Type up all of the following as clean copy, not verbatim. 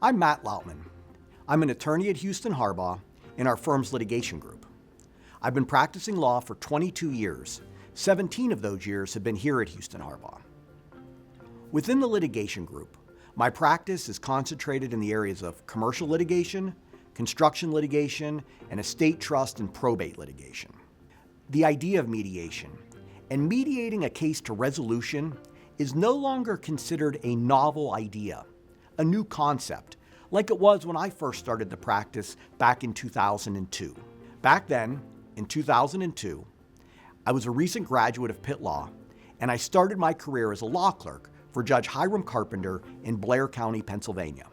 I'm Matt Lautman. I'm an attorney at Houston Harbaugh in our firm's Litigation Group. I've been practicing law for 22 years. 17 of those years have been here at Houston Harbaugh. Within the Litigation Group, my practice is concentrated in the areas of commercial litigation, construction litigation, and estate trust and probate litigation. The idea of mediation and mediating a case to resolution is no longer considered a novel idea, a new concept, like it was when I first started the practice back in 2002. Back then, in 2002, I was a recent graduate of Pitt Law, and I started my career as a law clerk for Judge Hiram Carpenter in Blair County, Pennsylvania.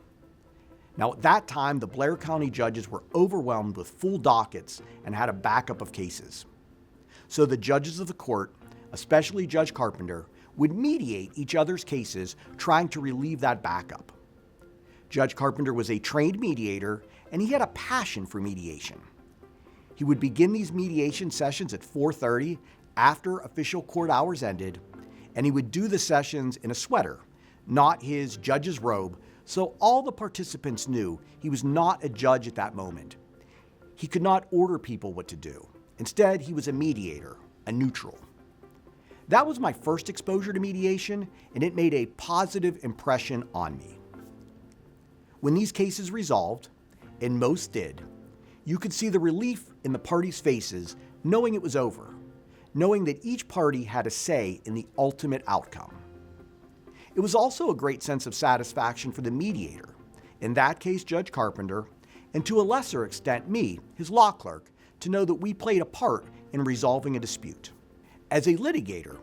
Now, at that time, the Blair County judges were overwhelmed with full dockets and had a backup of cases. So the judges of the court, especially Judge Carpenter, would mediate each other's cases, trying to relieve that backup. Judge Carpenter was a trained mediator, and he had a passion for mediation. He would begin these mediation sessions at 4:30 after official court hours ended, and he would do the sessions in a sweater, not his judge's robe, so all the participants knew he was not a judge at that moment. He could not order people what to do. Instead, he was a mediator, a neutral. That was my first exposure to mediation, and it made a positive impression on me. When these cases resolved, and most did, you could see the relief in the parties' faces knowing it was over, knowing that each party had a say in the ultimate outcome. It was also a great sense of satisfaction for the mediator, in that case Judge Carpenter, and to a lesser extent me, his law clerk, to know that we played a part in resolving a dispute. As a litigator,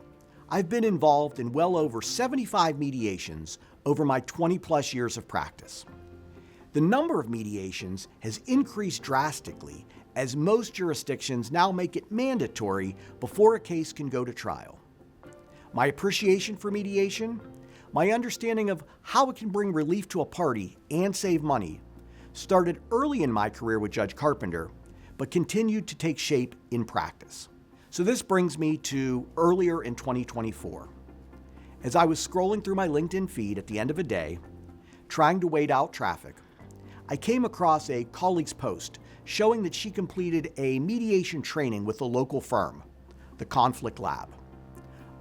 I've been involved in well over 75 mediations over my 20-plus years of practice. The number of mediations has increased drastically as most jurisdictions now make it mandatory before a case can go to trial. My appreciation for mediation, my understanding of how it can bring relief to a party and save money, started early in my career with Judge Carpenter, but continued to take shape in practice. So this brings me to earlier in 2024. As I was scrolling through my LinkedIn feed at the end of a day, trying to wait out traffic, I came across a colleague's post showing that she completed a mediation training with a local firm, the Conflict Lab.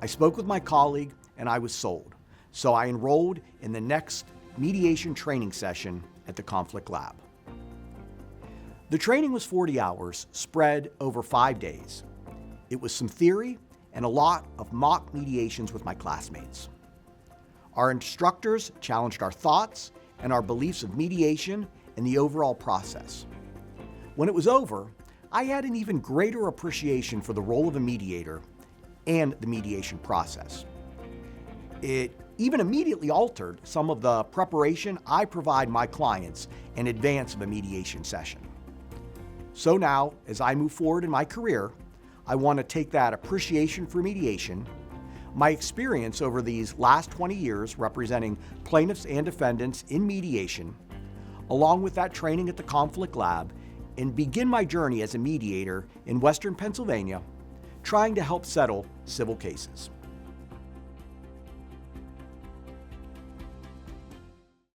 I spoke with my colleague and I was sold, so I enrolled in the next mediation training session at the Conflict Lab. The training was 40 hours, spread over 5 days. It was some theory and a lot of mock mediations with my classmates. Our instructors challenged our thoughts and our beliefs of mediation and the overall process. When it was over, I had an even greater appreciation for the role of a mediator and the mediation process. It even immediately altered some of the preparation I provide my clients in advance of a mediation session. So now, as I move forward in my career, I want to take that appreciation for mediation, my experience over these last 20 years representing plaintiffs and defendants in mediation, along with that training at the Conflict Lab, and begin my journey as a mediator in Western Pennsylvania, trying to help settle civil cases.